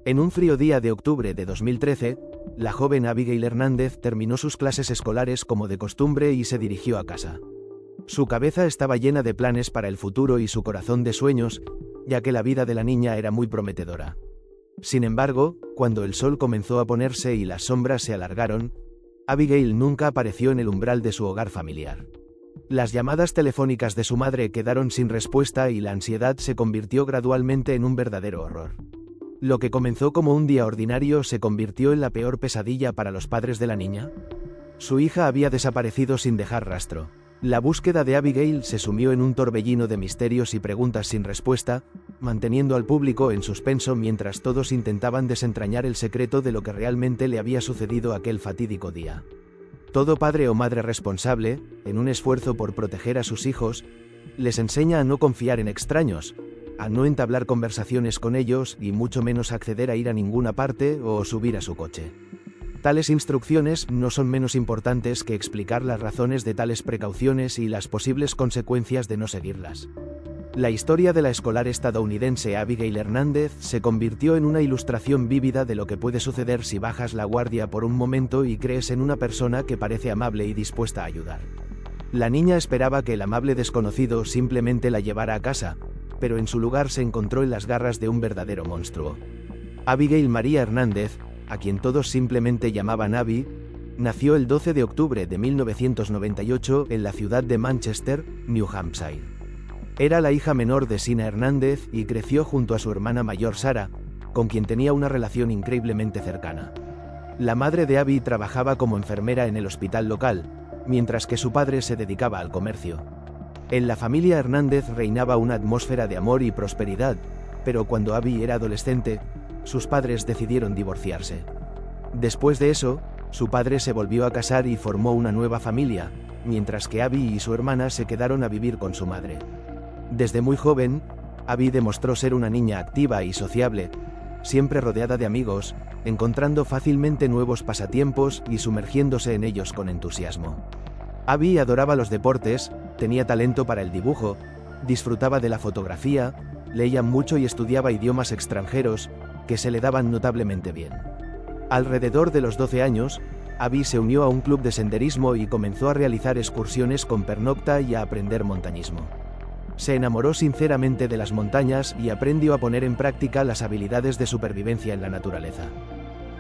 En un frío día de octubre de 2013, la joven Abigail Hernández terminó sus clases escolares como de costumbre y se dirigió a casa. Su cabeza estaba llena de planes para el futuro y su corazón de sueños, ya que la vida de la niña era muy prometedora. Sin embargo, cuando el sol comenzó a ponerse y las sombras se alargaron, Abigail nunca apareció en el umbral de su hogar familiar. Las llamadas telefónicas de su madre quedaron sin respuesta y la ansiedad se convirtió gradualmente en un verdadero horror. Lo que comenzó como un día ordinario se convirtió en la peor pesadilla para los padres de la niña. Su hija había desaparecido sin dejar rastro. La búsqueda de Abigail se sumió en un torbellino de misterios y preguntas sin respuesta, manteniendo al público en suspenso mientras todos intentaban desentrañar el secreto de lo que realmente le había sucedido aquel fatídico día. Todo padre o madre responsable, en un esfuerzo por proteger a sus hijos, les enseña a no confiar en extraños, a no entablar conversaciones con ellos y mucho menos acceder a ir a ninguna parte o subir a su coche. Tales instrucciones no son menos importantes que explicar las razones de tales precauciones y las posibles consecuencias de no seguirlas. La historia de la escolar estadounidense Abigail Hernández se convirtió en una ilustración vívida de lo que puede suceder si bajas la guardia por un momento y crees en una persona que parece amable y dispuesta a ayudar. La niña esperaba que el amable desconocido simplemente la llevara a casa, pero en su lugar se encontró en las garras de un verdadero monstruo. Abigail María Hernández, a quien todos simplemente llamaban Abby, nació el 12 de octubre de 1998 en la ciudad de Manchester, New Hampshire. Era la hija menor de Sina Hernández y creció junto a su hermana mayor Sara, con quien tenía una relación increíblemente cercana. La madre de Abby trabajaba como enfermera en el hospital local, mientras que su padre se dedicaba al comercio. En la familia Hernández reinaba una atmósfera de amor y prosperidad, pero cuando Abby era adolescente, sus padres decidieron divorciarse. Después de eso, su padre se volvió a casar y formó una nueva familia, mientras que Abby y su hermana se quedaron a vivir con su madre. Desde muy joven, Abby demostró ser una niña activa y sociable, siempre rodeada de amigos, encontrando fácilmente nuevos pasatiempos y sumergiéndose en ellos con entusiasmo. Abby adoraba los deportes, tenía talento para el dibujo, disfrutaba de la fotografía, leía mucho y estudiaba idiomas extranjeros, que se le daban notablemente bien. Alrededor de los 12 años, Abby se unió a un club de senderismo y comenzó a realizar excursiones con pernocta y a aprender montañismo. Se enamoró sinceramente de las montañas y aprendió a poner en práctica las habilidades de supervivencia en la naturaleza.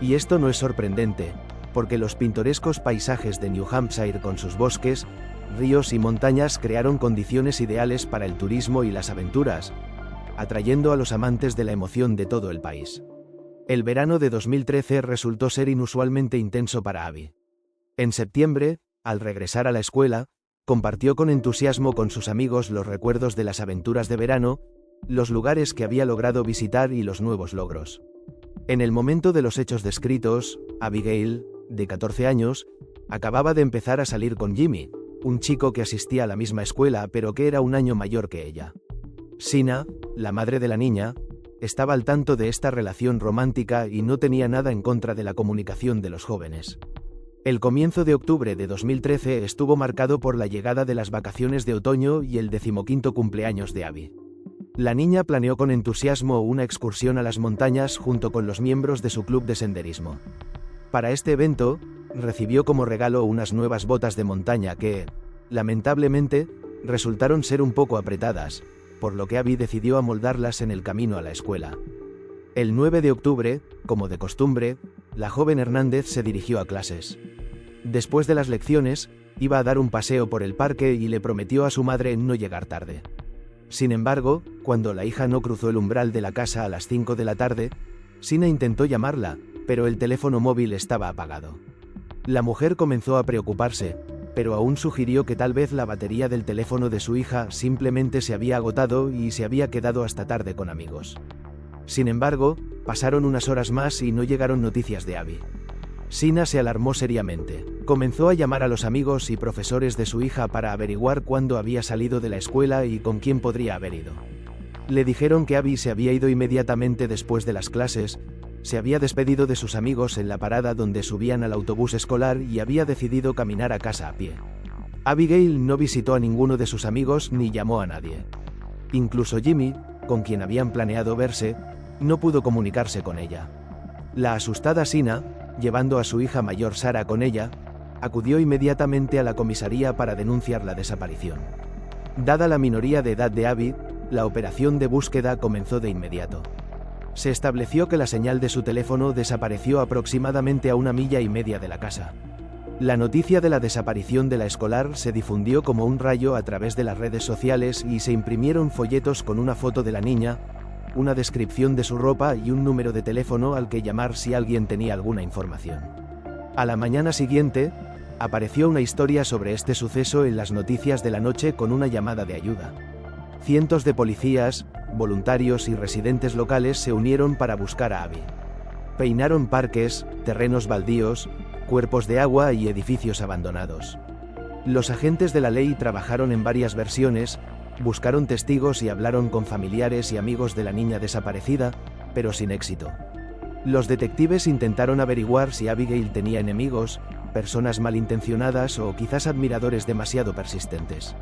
Y esto no es sorprendente, porque los pintorescos paisajes de New Hampshire con sus bosques, ríos y montañas crearon condiciones ideales para el turismo y las aventuras, atrayendo a los amantes de la emoción de todo el país. El verano de 2013 resultó ser inusualmente intenso para Abby. En septiembre, al regresar a la escuela, compartió con entusiasmo con sus amigos los recuerdos de las aventuras de verano, los lugares que había logrado visitar y los nuevos logros. En el momento de los hechos descritos, Abigail, de 14 años, acababa de empezar a salir con Jimmy, un chico que asistía a la misma escuela pero que era un año mayor que ella. Sina, la madre de la niña, estaba al tanto de esta relación romántica y no tenía nada en contra de la comunicación de los jóvenes. El comienzo de octubre de 2013 estuvo marcado por la llegada de las vacaciones de otoño y el 15º cumpleaños de Abby. La niña planeó con entusiasmo una excursión a las montañas junto con los miembros de su club de senderismo. Para este evento, recibió como regalo unas nuevas botas de montaña que, lamentablemente, resultaron ser un poco apretadas, por lo que Abby decidió amoldarlas en el camino a la escuela. El 9 de octubre, como de costumbre, la joven Hernández se dirigió a clases. Después de las lecciones, iba a dar un paseo por el parque y le prometió a su madre no llegar tarde. Sin embargo, cuando la hija no cruzó el umbral de la casa a las 5 de la tarde, Sina intentó llamarla, pero el teléfono móvil estaba apagado. La mujer comenzó a preocuparse, pero aún sugirió que tal vez la batería del teléfono de su hija simplemente se había agotado y se había quedado hasta tarde con amigos. Sin embargo, pasaron unas horas más y no llegaron noticias de Abby. Sina se alarmó seriamente. Comenzó a llamar a los amigos y profesores de su hija para averiguar cuándo había salido de la escuela y con quién podría haber ido. Le dijeron que Abby se había ido inmediatamente después de las clases, se había despedido de sus amigos en la parada donde subían al autobús escolar y había decidido caminar a casa a pie. Abigail no visitó a ninguno de sus amigos ni llamó a nadie. Incluso Jimmy, con quien habían planeado verse, No pudo comunicarse con ella. La asustada Sina, llevando a su hija mayor Sara con ella, acudió inmediatamente a la comisaría para denunciar la desaparición. Dada la minoría de edad de Abby, la operación de búsqueda comenzó de inmediato. Se estableció que la señal de su teléfono desapareció aproximadamente a 1,5 millas de la casa. La noticia de la desaparición de la escolar se difundió como un rayo a través de las redes sociales y se imprimieron folletos con una foto de la niña, una descripción de su ropa y un número de teléfono al que llamar si alguien tenía alguna información. A la mañana siguiente, apareció una historia sobre este suceso en las noticias de la noche con una llamada de ayuda. Cientos de policías, voluntarios y residentes locales se unieron para buscar a Abby. Peinaron parques, terrenos baldíos, cuerpos de agua y edificios abandonados. Los agentes de la ley trabajaron en varias versiones, buscaron testigos y hablaron con familiares y amigos de la niña desaparecida, pero sin éxito. Los detectives intentaron averiguar si Abigail tenía enemigos, personas malintencionadas o quizás admiradores demasiado persistentes.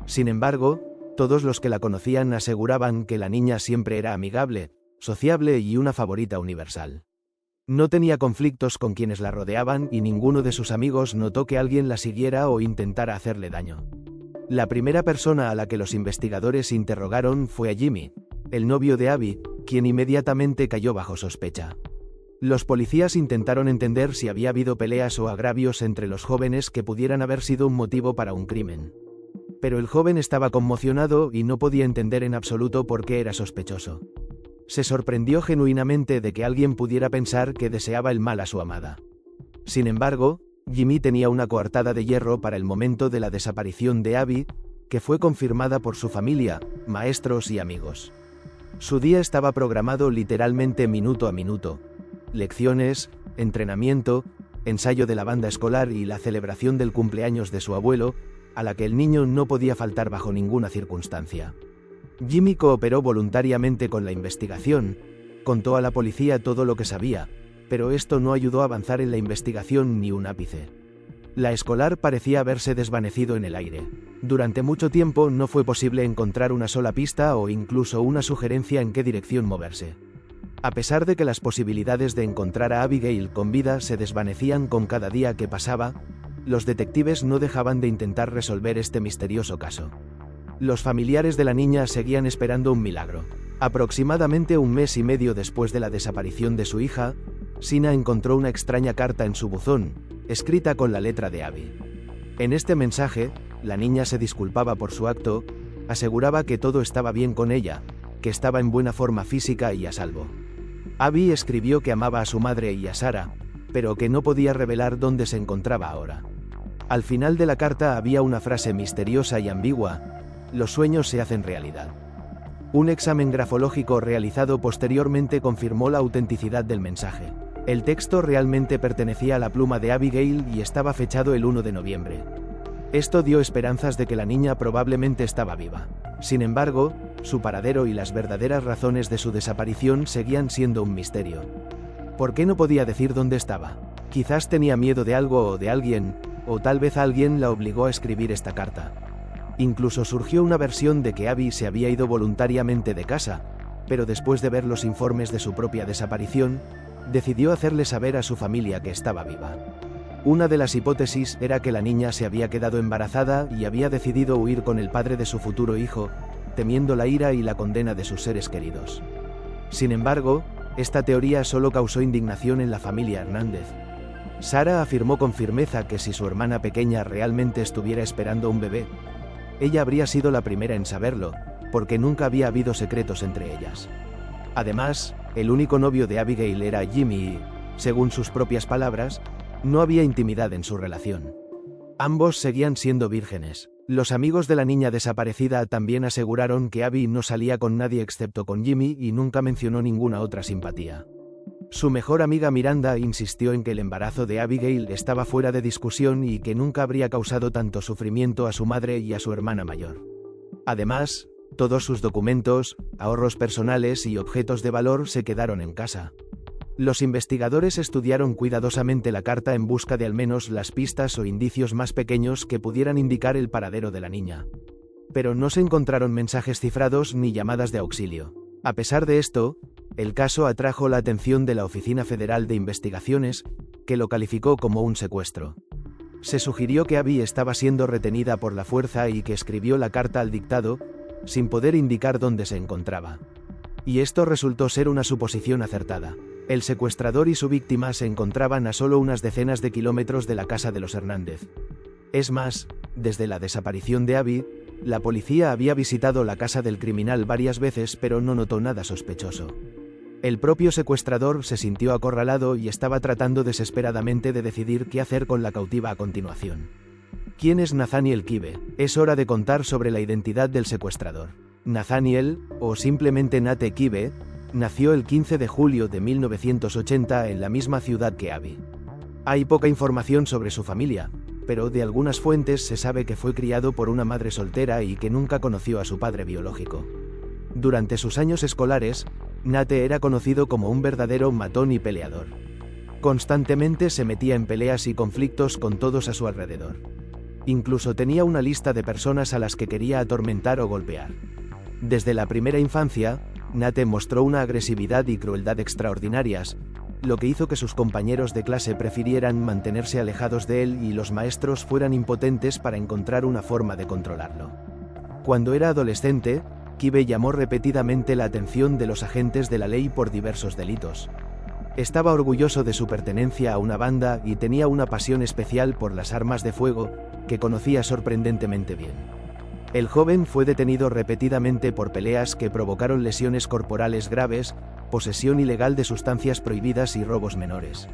Sin embargo, todos los que la conocían aseguraban que la niña siempre era amigable, sociable y una favorita universal. No tenía conflictos con quienes la rodeaban y ninguno de sus amigos notó que alguien la siguiera o intentara hacerle daño. La primera persona a la que los investigadores interrogaron fue a Jimmy, el novio de Abby, quien inmediatamente cayó bajo sospecha. Los policías intentaron entender si había habido peleas o agravios entre los jóvenes que pudieran haber sido un motivo para un crimen. Pero el joven estaba conmocionado y no podía entender en absoluto por qué era sospechoso. Se sorprendió genuinamente de que alguien pudiera pensar que deseaba el mal a su amada. Sin embargo, Jimmy tenía una coartada de hierro para el momento de la desaparición de Abby, que fue confirmada por su familia, maestros y amigos. Su día estaba programado literalmente minuto a minuto. Lecciones, entrenamiento, ensayo de la banda escolar y la celebración del cumpleaños de su abuelo, a la que el niño no podía faltar bajo ninguna circunstancia. Jimmy cooperó voluntariamente con la investigación, contó a la policía todo lo que sabía, pero esto no ayudó a avanzar en la investigación ni un ápice. La escolar parecía haberse desvanecido en el aire. Durante mucho tiempo no fue posible encontrar una sola pista o incluso una sugerencia en qué dirección moverse. A pesar de que las posibilidades de encontrar a Abigail con vida se desvanecían con cada día que pasaba, los detectives no dejaban de intentar resolver este misterioso caso. Los familiares de la niña seguían esperando un milagro. Aproximadamente 1,5 meses después de la desaparición de su hija, Sina encontró una extraña carta en su buzón, escrita con la letra de Abby. En este mensaje, la niña se disculpaba por su acto, aseguraba que todo estaba bien con ella, que estaba en buena forma física y a salvo. Abby escribió que amaba a su madre y a Sara, pero que no podía revelar dónde se encontraba ahora. Al final de la carta había una frase misteriosa y ambigua: los sueños se hacen realidad. Un examen grafológico realizado posteriormente confirmó la autenticidad del mensaje. El texto realmente pertenecía a la pluma de Abigail y estaba fechado el 1 de noviembre. Esto dio esperanzas de que la niña probablemente estaba viva. Sin embargo, su paradero y las verdaderas razones de su desaparición seguían siendo un misterio. ¿Por qué no podía decir dónde estaba? Quizás tenía miedo de algo o de alguien, o tal vez alguien la obligó a escribir esta carta. Incluso surgió una versión de que Abby se había ido voluntariamente de casa, pero después de ver los informes de su propia desaparición, decidió hacerle saber a su familia que estaba viva. Una de las hipótesis era que la niña se había quedado embarazada y había decidido huir con el padre de su futuro hijo, temiendo la ira y la condena de sus seres queridos. Sin embargo, esta teoría solo causó indignación en la familia Hernández. Sara afirmó con firmeza que si su hermana pequeña realmente estuviera esperando un bebé, ella habría sido la primera en saberlo, porque nunca había habido secretos entre ellas. Además, el único novio de Abigail era Jimmy y, según sus propias palabras, no había intimidad en su relación. Ambos seguían siendo vírgenes. Los amigos de la niña desaparecida también aseguraron que Abby no salía con nadie excepto con Jimmy y nunca mencionó ninguna otra simpatía. Su mejor amiga Miranda insistió en que el embarazo de Abigail estaba fuera de discusión y que nunca habría causado tanto sufrimiento a su madre y a su hermana mayor. Además, todos sus documentos, ahorros personales y objetos de valor se quedaron en casa. Los investigadores estudiaron cuidadosamente la carta en busca de al menos las pistas o indicios más pequeños que pudieran indicar el paradero de la niña. Pero no se encontraron mensajes cifrados ni llamadas de auxilio. A pesar de esto, El caso atrajo la atención de la Oficina Federal de Investigaciones, que lo calificó como un secuestro. Se sugirió que Abby estaba siendo retenida por la fuerza y que escribió la carta al dictado, sin poder indicar dónde se encontraba. Y esto resultó ser una suposición acertada. El secuestrador y su víctima se encontraban a solo unas decenas de kilómetros de la casa de los Hernández. Es más, desde la desaparición de Abby, la policía había visitado la casa del criminal varias veces pero no notó nada sospechoso. El propio secuestrador se sintió acorralado y estaba tratando desesperadamente de decidir qué hacer con la cautiva a continuación. ¿Quién es Nathaniel Kibe? Es hora de contar sobre la identidad del secuestrador. Nathaniel, o simplemente Nate Kibe, nació el 15 de julio de 1980 en la misma ciudad que Abby. Hay poca información sobre su familia, pero de algunas fuentes se sabe que fue criado por una madre soltera y que nunca conoció a su padre biológico. Durante sus años escolares, Nate era conocido como un verdadero matón y peleador. Constantemente se metía en peleas y conflictos con todos a su alrededor. Incluso tenía una lista de personas a las que quería atormentar o golpear. Desde la primera infancia, Nate mostró una agresividad y crueldad extraordinarias, lo que hizo que sus compañeros de clase prefirieran mantenerse alejados de él y los maestros fueran impotentes para encontrar una forma de controlarlo. Cuando era adolescente, Kibe llamó repetidamente la atención de los agentes de la ley por diversos delitos. Estaba orgulloso de su pertenencia a una banda y tenía una pasión especial por las armas de fuego, que conocía sorprendentemente bien. El joven fue detenido repetidamente por peleas que provocaron lesiones corporales graves, posesión ilegal de sustancias prohibidas y robos menores.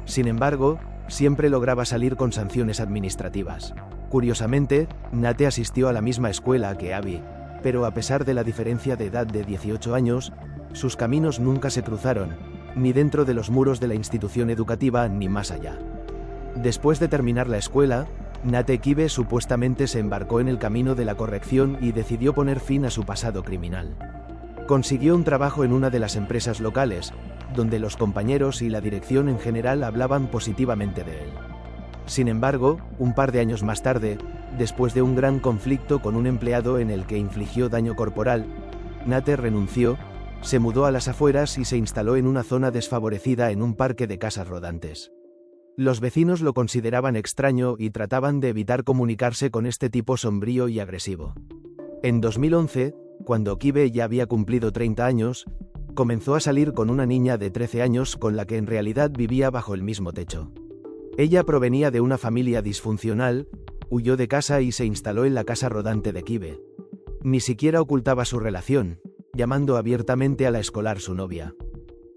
Sin embargo, siempre lograba salir con sanciones administrativas. Curiosamente, Nate asistió a la misma escuela que Abby, pero a pesar de la diferencia de edad de 18 años, sus caminos nunca se cruzaron, ni dentro de los muros de la institución educativa ni más allá. Después de terminar la escuela, Nate Kibe supuestamente se embarcó en el camino de la corrección y decidió poner fin a su pasado criminal. Consiguió un trabajo en una de las empresas locales, donde los compañeros y la dirección en general hablaban positivamente de él. Sin embargo, un par de años más tarde, después de un gran conflicto con un empleado en el que infligió daño corporal, Nate renunció, se mudó a las afueras y se instaló en una zona desfavorecida en un parque de casas rodantes. Los vecinos lo consideraban extraño y trataban de evitar comunicarse con este tipo sombrío y agresivo. En 2011, cuando Kibe ya había cumplido 30 años, comenzó a salir con una niña de 13 años con la que en realidad vivía bajo el mismo techo. Ella provenía de una familia disfuncional, huyó de casa y se instaló en la casa rodante de Kibe. Ni siquiera ocultaba su relación, llamando abiertamente a la escolar su novia.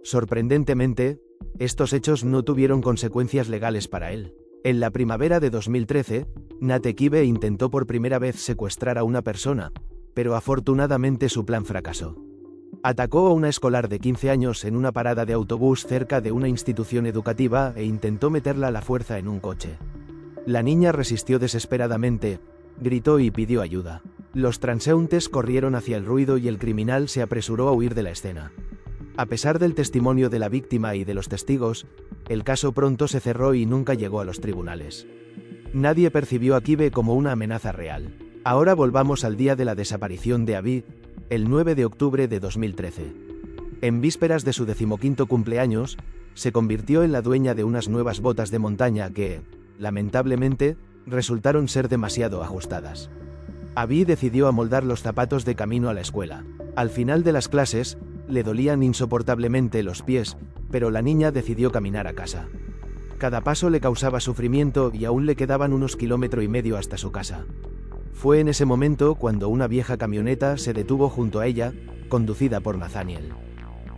Sorprendentemente, estos hechos no tuvieron consecuencias legales para él. En la primavera de 2013, Nate Kibe intentó por primera vez secuestrar a una persona, pero afortunadamente su plan fracasó. Atacó a una escolar de 15 años en una parada de autobús cerca de una institución educativa e intentó meterla a la fuerza en un coche. La niña resistió desesperadamente, gritó y pidió ayuda. Los transeúntes corrieron hacia el ruido y el criminal se apresuró a huir de la escena. A pesar del testimonio de la víctima y de los testigos, el caso pronto se cerró y nunca llegó a los tribunales. Nadie percibió a Kibe como una amenaza real. Ahora volvamos al día de la desaparición de Abby, el 9 de octubre de 2013. En vísperas de su 15º cumpleaños, se convirtió en la dueña de unas nuevas botas de montaña que, lamentablemente, resultaron ser demasiado ajustadas. Abby decidió amoldar los zapatos de camino a la escuela. Al final de las clases, le dolían insoportablemente los pies, pero la niña decidió caminar a casa. Cada paso le causaba sufrimiento y aún le quedaban unos 1,5 kilómetros hasta su casa. Fue en ese momento cuando una vieja camioneta se detuvo junto a ella, conducida por Nathaniel.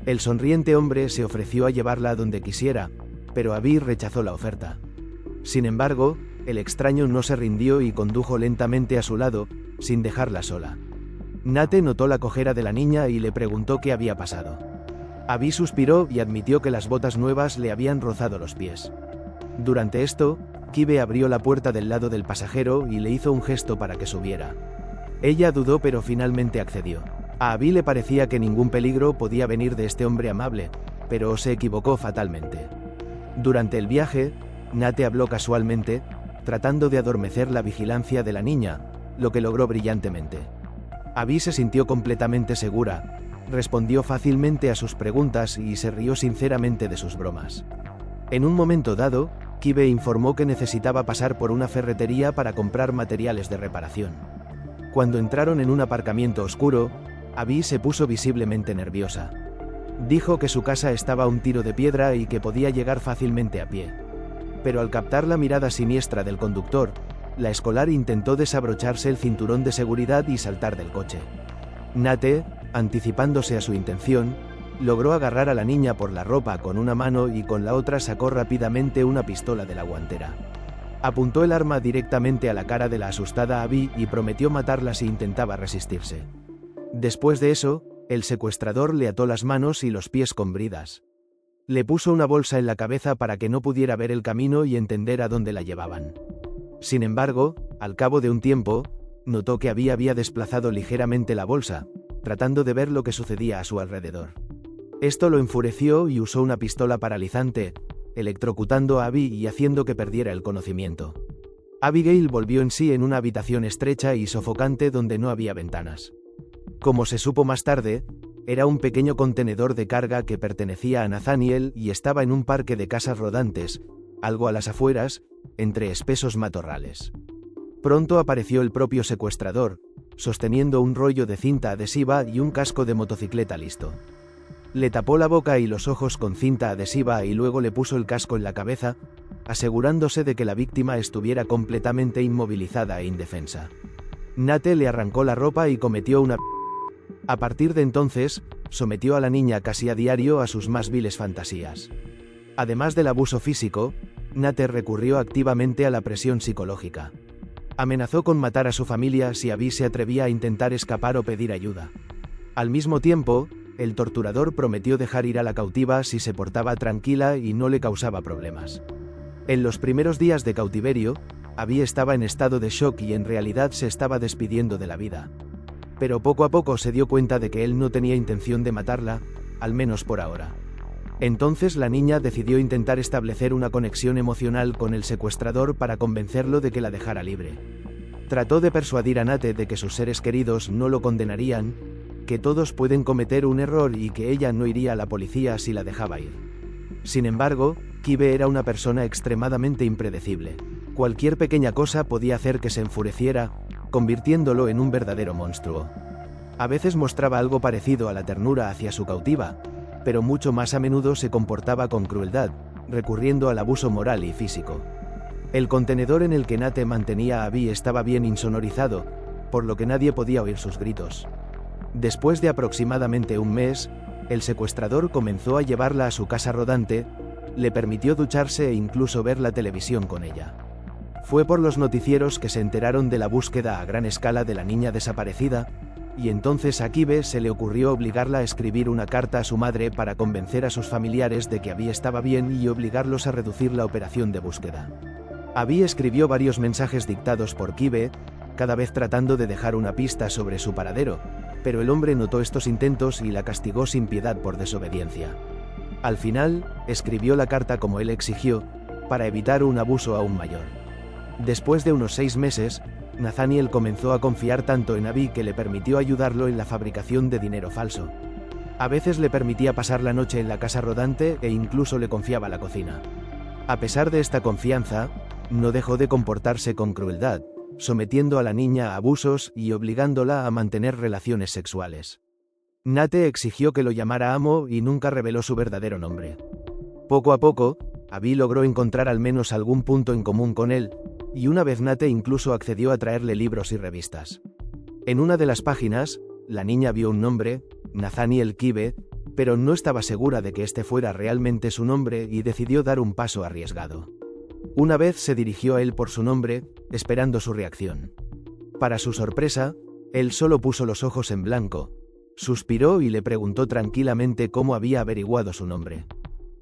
El sonriente hombre se ofreció a llevarla a donde quisiera, pero Abby rechazó la oferta. Sin embargo, el extraño no se rindió y condujo lentamente a su lado, sin dejarla sola. Nate notó la cojera de la niña y le preguntó qué había pasado. Abby suspiró y admitió que las botas nuevas le habían rozado los pies. Durante esto, Kibe abrió la puerta del lado del pasajero y le hizo un gesto para que subiera. Ella dudó pero finalmente accedió. A Abby le parecía que ningún peligro podía venir de este hombre amable, pero se equivocó fatalmente. Durante el viaje, Nate habló casualmente, tratando de adormecer la vigilancia de la niña, lo que logró brillantemente. Abby se sintió completamente segura, respondió fácilmente a sus preguntas y se rió sinceramente de sus bromas. En un momento dado, Kibe informó que necesitaba pasar por una ferretería para comprar materiales de reparación. Cuando entraron en un aparcamiento oscuro, Abby se puso visiblemente nerviosa. Dijo que su casa estaba a un tiro de piedra y que podía llegar fácilmente a pie. Pero al captar la mirada siniestra del conductor, la escolar intentó desabrocharse el cinturón de seguridad y saltar del coche. Nate, anticipándose a su intención, logró agarrar a la niña por la ropa con una mano y con la otra sacó rápidamente una pistola de la guantera. Apuntó el arma directamente a la cara de la asustada Abby y prometió matarla si intentaba resistirse. Después de eso, el secuestrador le ató las manos y los pies con bridas. Le puso una bolsa en la cabeza para que no pudiera ver el camino y entender a dónde la llevaban. Sin embargo, al cabo de un tiempo, notó que Abby había desplazado ligeramente la bolsa, tratando de ver lo que sucedía a su alrededor. Esto lo enfureció y usó una pistola paralizante, electrocutando a Abby y haciendo que perdiera el conocimiento. Abigail volvió en sí en una habitación estrecha y sofocante donde no había ventanas. Como se supo más tarde, era un pequeño contenedor de carga que pertenecía a Nathaniel y estaba en un parque de casas rodantes, algo a las afueras, entre espesos matorrales. Pronto apareció el propio secuestrador, sosteniendo un rollo de cinta adhesiva y un casco de motocicleta listo. Le tapó la boca y los ojos con cinta adhesiva y luego le puso el casco en la cabeza, asegurándose de que la víctima estuviera completamente inmovilizada e indefensa. Nate le arrancó la ropa y cometió una... A partir de entonces, sometió a la niña casi a diario a sus más viles fantasías. Además del abuso físico, Nate recurrió activamente a la presión psicológica. Amenazó con matar a su familia si Abby se atrevía a intentar escapar o pedir ayuda. Al mismo tiempo, el torturador prometió dejar ir a la cautiva si se portaba tranquila y no le causaba problemas. En los primeros días de cautiverio, Abby estaba en estado de shock y en realidad se estaba despidiendo de la vida. Pero poco a poco se dio cuenta de que él no tenía intención de matarla, al menos por ahora. Entonces la niña decidió intentar establecer una conexión emocional con el secuestrador para convencerlo de que la dejara libre. Trató de persuadir a Nate de que sus seres queridos no lo condenarían, que todos pueden cometer un error y que ella no iría a la policía si la dejaba ir. Sin embargo, Kibe era una persona extremadamente impredecible. Cualquier pequeña cosa podía hacer que se enfureciera, convirtiéndolo en un verdadero monstruo. A veces mostraba algo parecido a la ternura hacia su cautiva, pero mucho más a menudo se comportaba con crueldad, recurriendo al abuso moral y físico. El contenedor en el que Nate mantenía a Abby estaba bien insonorizado, por lo que nadie podía oír sus gritos. Después de aproximadamente un mes, el secuestrador comenzó a llevarla a su casa rodante, le permitió ducharse e incluso ver la televisión con ella. Fue por los noticieros que se enteraron de la búsqueda a gran escala de la niña desaparecida, y entonces a Kibe se le ocurrió obligarla a escribir una carta a su madre para convencer a sus familiares de que Abby estaba bien y obligarlos a reducir la operación de búsqueda. Abby escribió varios mensajes dictados por Kibe, cada vez tratando de dejar una pista sobre su paradero, pero el hombre notó estos intentos y la castigó sin piedad por desobediencia. Al final, escribió la carta como él exigió, para evitar un abuso aún mayor. Después de unos 6 meses, Nathaniel comenzó a confiar tanto en Abby que le permitió ayudarlo en la fabricación de dinero falso. A veces le permitía pasar la noche en la casa rodante e incluso le confiaba la cocina. A pesar de esta confianza, no dejó de comportarse con crueldad, sometiendo a la niña a abusos y obligándola a mantener relaciones sexuales. Nate exigió que lo llamara amo y nunca reveló su verdadero nombre. Poco a poco, Abby logró encontrar al menos algún punto en común con él, y una vez Nate incluso accedió a traerle libros y revistas. En una de las páginas, la niña vio un nombre, Nathaniel Kibe, pero no estaba segura de que este fuera realmente su nombre y decidió dar un paso arriesgado. Una vez se dirigió a él por su nombre, esperando su reacción. Para su sorpresa, él solo puso los ojos en blanco, suspiró y le preguntó tranquilamente cómo había averiguado su nombre.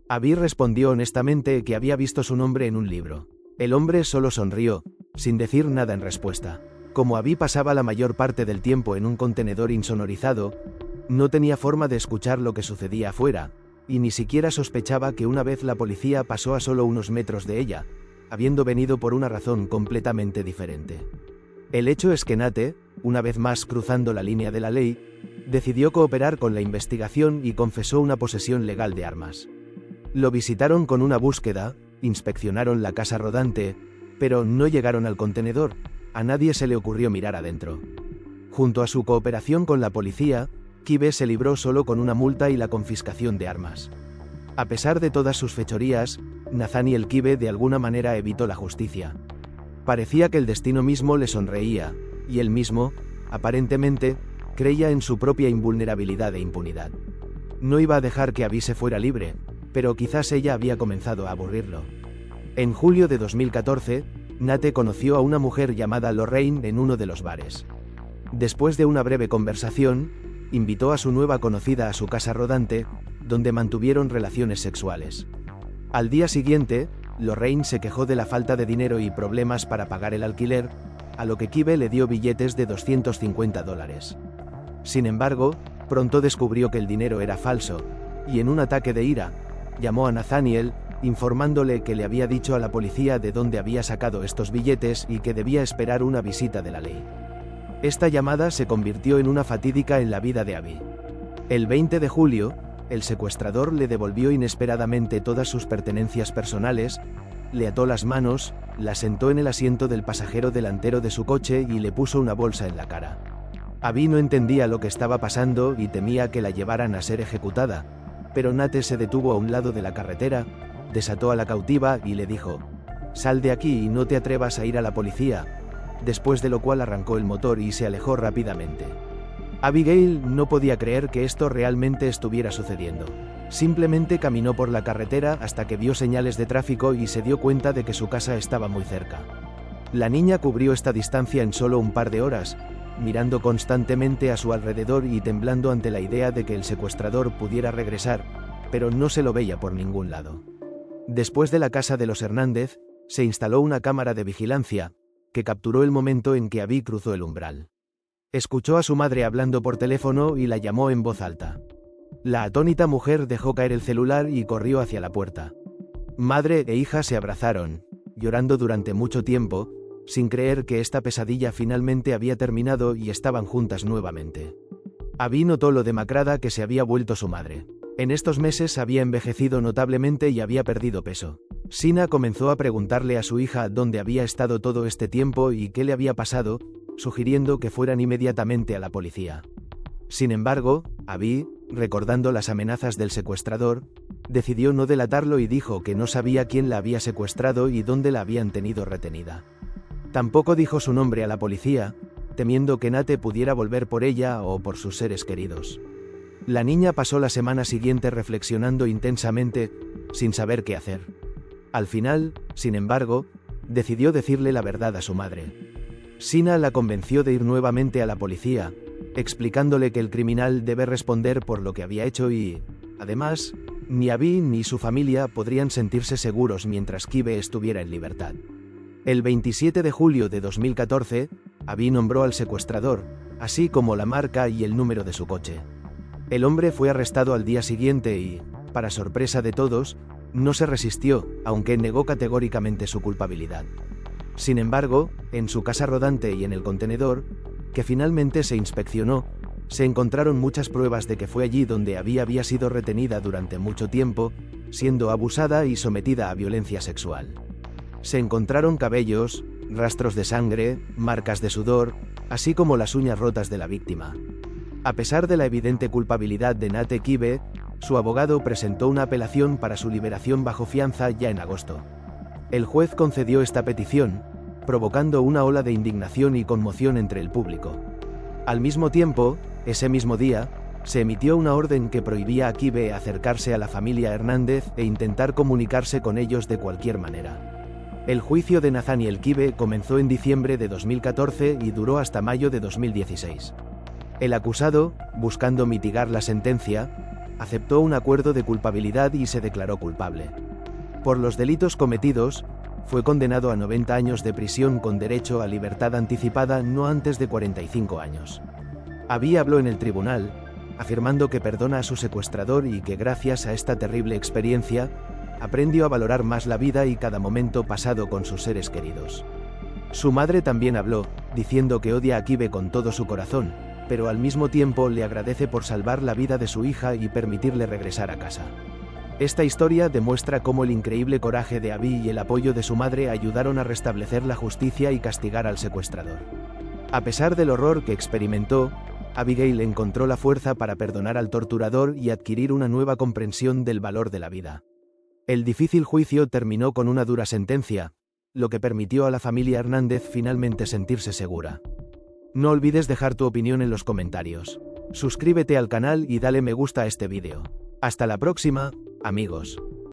Abby respondió honestamente que había visto su nombre en un libro. El hombre solo sonrió, sin decir nada en respuesta. Como Abby pasaba la mayor parte del tiempo en un contenedor insonorizado, no tenía forma de escuchar lo que sucedía afuera, y ni siquiera sospechaba que una vez la policía pasó a solo unos metros de ella, habiendo venido por una razón completamente diferente. El hecho es que Nate, una vez más cruzando la línea de la ley, decidió cooperar con la investigación y confesó una posesión legal de armas. Lo visitaron con una búsqueda, inspeccionaron la casa rodante, pero no llegaron al contenedor, a nadie se le ocurrió mirar adentro. Junto a su cooperación con la policía, Kibe se libró solo con una multa y la confiscación de armas. A pesar de todas sus fechorías, Nathaniel Kibe de alguna manera evitó la justicia. Parecía que el destino mismo le sonreía, y él mismo, aparentemente, creía en su propia invulnerabilidad e impunidad. No iba a dejar que Abby se fuera libre, pero quizás ella había comenzado a aburrirlo. En julio de 2014, Nate conoció a una mujer llamada Lorraine en uno de los bares. Después de una breve conversación, invitó a su nueva conocida a su casa rodante, donde mantuvieron relaciones sexuales. Al día siguiente, Lorraine se quejó de la falta de dinero y problemas para pagar el alquiler, a lo que Kibe le dio billetes de $250. Sin embargo, pronto descubrió que el dinero era falso, y en un ataque de ira, llamó a Nathaniel, informándole que le había dicho a la policía de dónde había sacado estos billetes y que debía esperar una visita de la ley. Esta llamada se convirtió en una fatídica en la vida de Abby. El 20 de julio, el secuestrador le devolvió inesperadamente todas sus pertenencias personales, le ató las manos, la sentó en el asiento del pasajero delantero de su coche y le puso una bolsa en la cara. Abby no entendía lo que estaba pasando y temía que la llevaran a ser ejecutada, pero Nate se detuvo a un lado de la carretera, desató a la cautiva y le dijo: «Sal de aquí y no te atrevas a ir a la policía», después de lo cual arrancó el motor y se alejó rápidamente. Abigail no podía creer que esto realmente estuviera sucediendo. Simplemente caminó por la carretera hasta que vio señales de tráfico y se dio cuenta de que su casa estaba muy cerca. La niña cubrió esta distancia en solo un par de horas, mirando constantemente a su alrededor y temblando ante la idea de que el secuestrador pudiera regresar, pero no se lo veía por ningún lado. Después de la casa de los Hernández, se instaló una cámara de vigilancia, que capturó el momento en que Abby cruzó el umbral. Escuchó a su madre hablando por teléfono y la llamó en voz alta. La atónita mujer dejó caer el celular y corrió hacia la puerta. Madre e hija se abrazaron, llorando durante mucho tiempo, sin creer que esta pesadilla finalmente había terminado y estaban juntas nuevamente. Abby notó lo demacrada que se había vuelto su madre. En estos meses había envejecido notablemente y había perdido peso. Sina comenzó a preguntarle a su hija dónde había estado todo este tiempo y qué le había pasado, sugiriendo que fueran inmediatamente a la policía. Sin embargo, Abby, recordando las amenazas del secuestrador, decidió no delatarlo y dijo que no sabía quién la había secuestrado y dónde la habían tenido retenida. Tampoco dijo su nombre a la policía, temiendo que Nate pudiera volver por ella o por sus seres queridos. La niña pasó la semana siguiente reflexionando intensamente, sin saber qué hacer. Al final, sin embargo, decidió decirle la verdad a su madre. Sina la convenció de ir nuevamente a la policía, explicándole que el criminal debe responder por lo que había hecho y, además, ni Abby ni su familia podrían sentirse seguros mientras Kibe estuviera en libertad. El 27 de julio de 2014, Abby nombró al secuestrador, así como la marca y el número de su coche. El hombre fue arrestado al día siguiente y, para sorpresa de todos, no se resistió, aunque negó categóricamente su culpabilidad. Sin embargo, en su casa rodante y en el contenedor, que finalmente se inspeccionó, se encontraron muchas pruebas de que fue allí donde Abby había sido retenida durante mucho tiempo, siendo abusada y sometida a violencia sexual. Se encontraron cabellos, rastros de sangre, marcas de sudor, así como las uñas rotas de la víctima. A pesar de la evidente culpabilidad de Nate Kibe, su abogado presentó una apelación para su liberación bajo fianza ya en agosto. El juez concedió esta petición, provocando una ola de indignación y conmoción entre el público. Al mismo tiempo, ese mismo día, se emitió una orden que prohibía a Kibe acercarse a la familia Hernández e intentar comunicarse con ellos de cualquier manera. El juicio de Nathaniel Kibe comenzó en diciembre de 2014 y duró hasta mayo de 2016. El acusado, buscando mitigar la sentencia, aceptó un acuerdo de culpabilidad y se declaró culpable. Por los delitos cometidos, fue condenado a 90 años de prisión con derecho a libertad anticipada no antes de 45 años. Abby habló en el tribunal, afirmando que perdona a su secuestrador y que gracias a esta terrible experiencia, aprendió a valorar más la vida y cada momento pasado con sus seres queridos. Su madre también habló, diciendo que odia a Kibe con todo su corazón, pero al mismo tiempo le agradece por salvar la vida de su hija y permitirle regresar a casa. Esta historia demuestra cómo el increíble coraje de Abby y el apoyo de su madre ayudaron a restablecer la justicia y castigar al secuestrador. A pesar del horror que experimentó, Abigail encontró la fuerza para perdonar al torturador y adquirir una nueva comprensión del valor de la vida. El difícil juicio terminó con una dura sentencia, lo que permitió a la familia Hernández finalmente sentirse segura. No olvides dejar tu opinión en los comentarios. Suscríbete al canal y dale me gusta a este vídeo. Hasta la próxima, amigos.